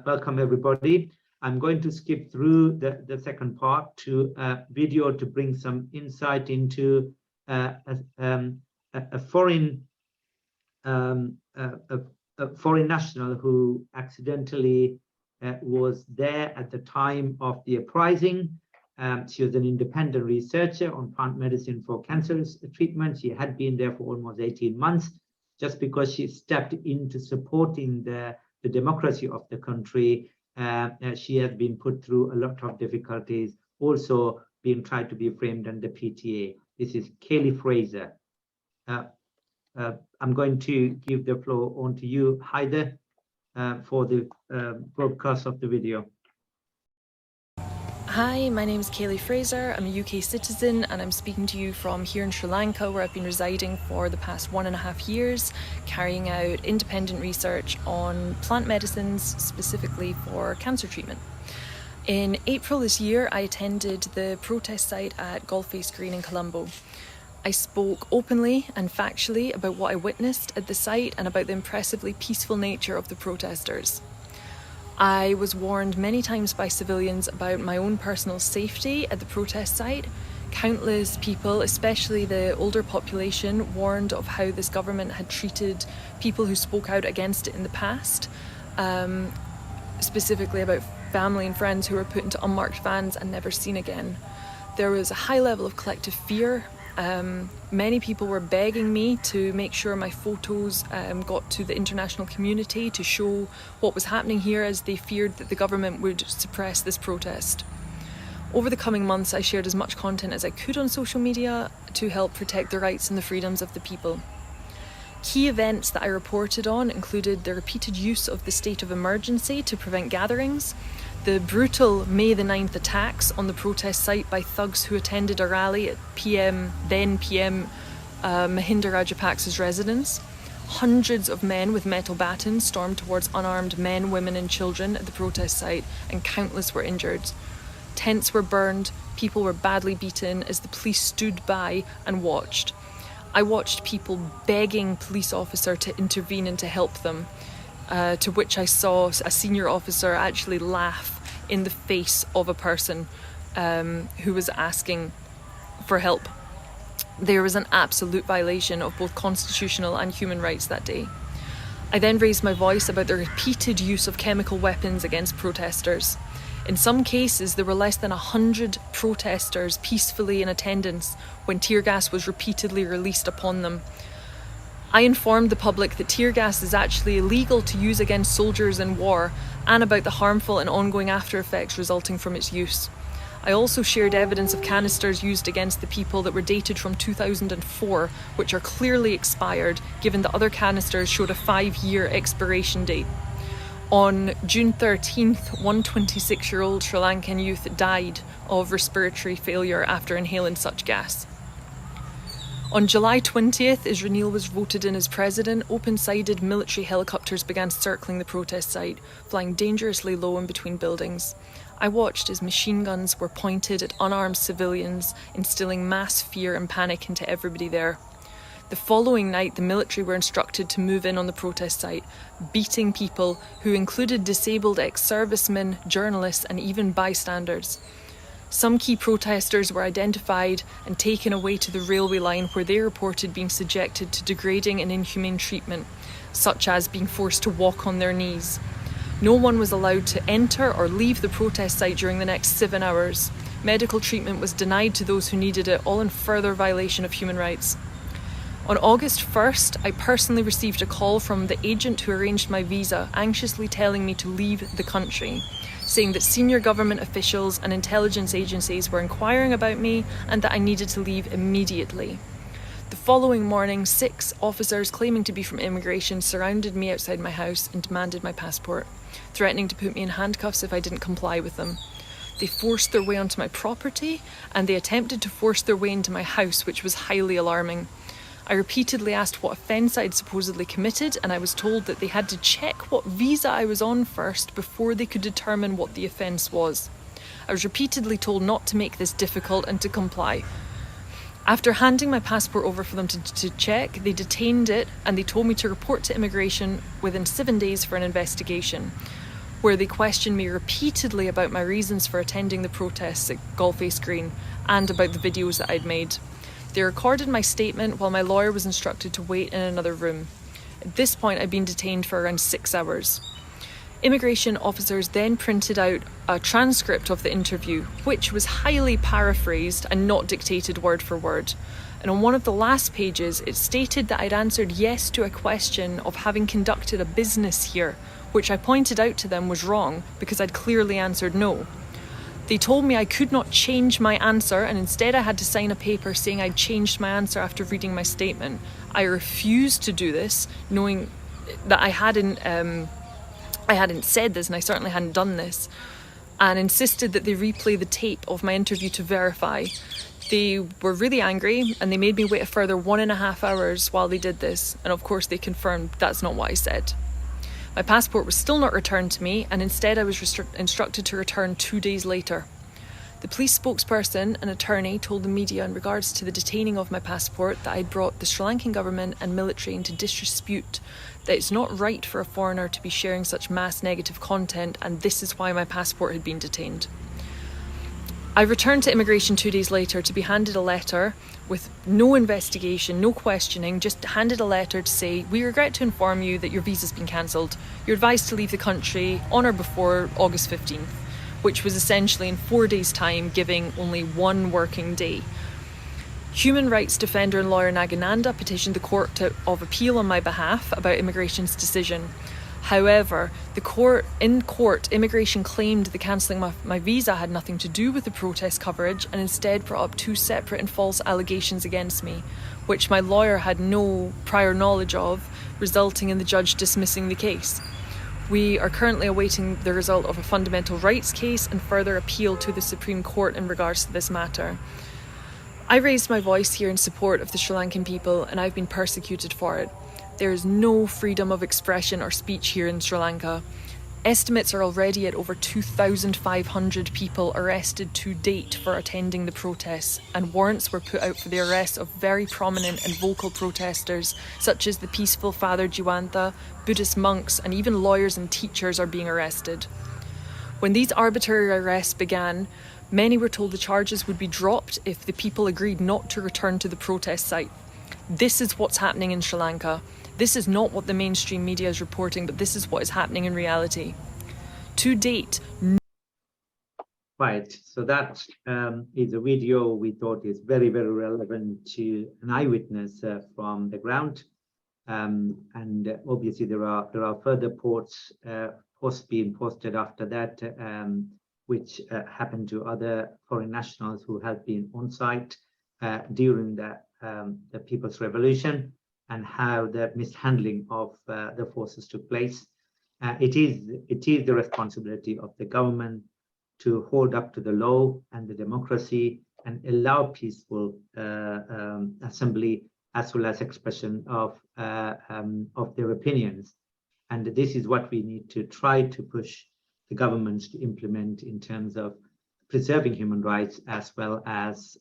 welcome everybody. I'm going to skip through the second part to a video to bring some insight into a foreign national who accidentally was there at the time of the uprising. She was an independent researcher on plant medicine for cancer treatment. She had been there for almost 18 months. Just because she stepped into supporting the democracy of the country, she has been put through a lot of difficulties, also being tried to be framed under PTA. This is Kayleigh Fraser. I'm going to give the floor on to you, Haider, for the broadcast of the video. Hi, my name is Kayleigh Fraser. I'm a UK citizen and I'm speaking to you from here in Sri Lanka, where I've been residing for the past 1.5 years, carrying out independent research on plant medicines, specifically for cancer treatment. In April this year, I attended the protest site at Golface Green in Colombo. I spoke openly and factually about what I witnessed at the site and about the impressively peaceful nature of the protesters. I was warned many times by civilians about my own personal safety at the protest site. Countless people, especially the older population, warned of how this government had treated people who spoke out against it in the past, specifically about family and friends who were put into unmarked vans and never seen again. There was a high level of collective fear. Many people were begging me to make sure my photos got to the international community to show what was happening here, as they feared that the government would suppress this protest. Over the coming months, I shared as much content as I could on social media to help protect the rights and the freedoms of the people. Key events that I reported on included the repeated use of the state of emergency to prevent gatherings, the brutal May the 9th attacks on the protest site by thugs who attended a rally at then PM Mahinda Rajapaksa's residence. Hundreds of men with metal batons stormed towards unarmed men, women and children at the protest site, and countless were injured. Tents were burned, people were badly beaten as the police stood by and watched. I watched people begging police officer to intervene and to help them, to which I saw a senior officer actually laugh in the face of a person who was asking for help. There was an absolute violation of both constitutional and human rights that day. I then raised my voice about the repeated use of chemical weapons against protesters. In some cases, there were less than 100 protesters peacefully in attendance when tear gas was repeatedly released upon them. I informed the public that tear gas is actually illegal to use against soldiers in war, and about the harmful and ongoing after effects resulting from its use. I also shared evidence of canisters used against the people that were dated from 2004, which are clearly expired, given that other canisters showed a 5-year expiration date. On June 13th, one 26-year-old Sri Lankan youth died of respiratory failure after inhaling such gas. On July 20th, as Ranil was voted in as president, open-sided military helicopters began circling the protest site, flying dangerously low in between buildings. I watched as machine guns were pointed at unarmed civilians, instilling mass fear and panic into everybody there. The following night, the military were instructed to move in on the protest site, beating people who included disabled ex-servicemen, journalists and even bystanders. Some key protesters were identified and taken away to the railway line, where they reported being subjected to degrading and inhumane treatment, such as being forced to walk on their knees. No one was allowed to enter or leave the protest site during the next 7 hours. Medical treatment was denied to those who needed it, all in further violation of human rights. On August 1st, I personally received a call from the agent who arranged my visa, anxiously telling me to leave the country, saying that senior government officials and intelligence agencies were inquiring about me and that I needed to leave immediately. The following morning, 6 officers claiming to be from immigration surrounded me outside my house and demanded my passport, threatening to put me in handcuffs if I didn't comply with them. They forced their way onto my property and they attempted to force their way into my house, which was highly alarming. I repeatedly asked what offence I'd supposedly committed, and I was told that they had to check what visa I was on first before they could determine what the offence was. I was repeatedly told not to make this difficult and to comply. After handing my passport over for them to check, they detained it and they told me to report to immigration within 7 days for an investigation. where they questioned me repeatedly about my reasons for attending the protests at Galface Green and about the videos that I'd made. They recorded my statement while my lawyer was instructed to wait in another room. At this point, I'd been detained for around 6 hours. Immigration officers then printed out a transcript of the interview, which was highly paraphrased and not dictated word for word. And on one of the last pages, it stated that I'd answered yes to a question of having conducted a business here, which I pointed out to them was wrong because I'd clearly answered no. They told me I could not change my answer, and instead I had to sign a paper saying I'd changed my answer after reading my statement. I refused to do this, knowing that I hadn't said this, and I certainly hadn't done this, and insisted that they replay the tape of my interview to verify. They were really angry, and they made me wait a further 1.5 hours while they did this, and of course they confirmed that's not what I said. My passport was still not returned to me, and instead I was instructed to return 2 days later. The police spokesperson and attorney told the media in regards to the detaining of my passport that I'd brought the Sri Lankan government and military into disrepute, that it's not right for a foreigner to be sharing such mass negative content, and this is why my passport had been detained. I returned to immigration 2 days later to be handed a letter with no investigation, no questioning, just handed a letter to say, "We regret to inform you that your visa's been cancelled. You're advised to leave the country on or before August 15th, which was essentially in 4 days' time, giving only 1 working day. Human rights defender and lawyer Nagananda petitioned the Court of Appeal on my behalf about immigration's decision. However, in court, immigration claimed the cancelling of my visa had nothing to do with the protest coverage, and instead brought up 2 separate and false allegations against me, which my lawyer had no prior knowledge of, resulting in the judge dismissing the case. We are currently awaiting the result of a fundamental rights case and further appeal to the Supreme Court in regards to this matter. I raised my voice here in support of the Sri Lankan people, and I've been persecuted for it. There is no freedom of expression or speech here in Sri Lanka. Estimates are already at over 2,500 people arrested to date for attending the protests, and warrants were put out for the arrest of very prominent and vocal protesters, such as the peaceful Father Jiwantha, Buddhist monks, and even lawyers and teachers are being arrested. When these arbitrary arrests began, many were told the charges would be dropped if the people agreed not to return to the protest site. This is what's happening in Sri Lanka. This is not what the mainstream media is reporting, but this is what is happening in reality. To date. Right, so that is a video we thought is very, very relevant to an eyewitness from the ground. And obviously there are further posts being posted after that, which happened to other foreign nationals who have been on site during the People's Revolution, and how the mishandling of the forces took place. It is the responsibility of the government to hold up to the law and the democracy and allow peaceful assembly as well as expression of their opinions. And this is what we need to try to push the governments to implement in terms of preserving human rights, as well as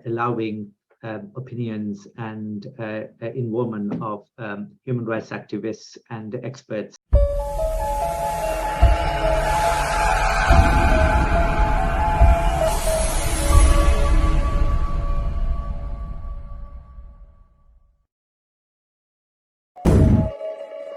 allowing opinions and involvement of human rights activists and experts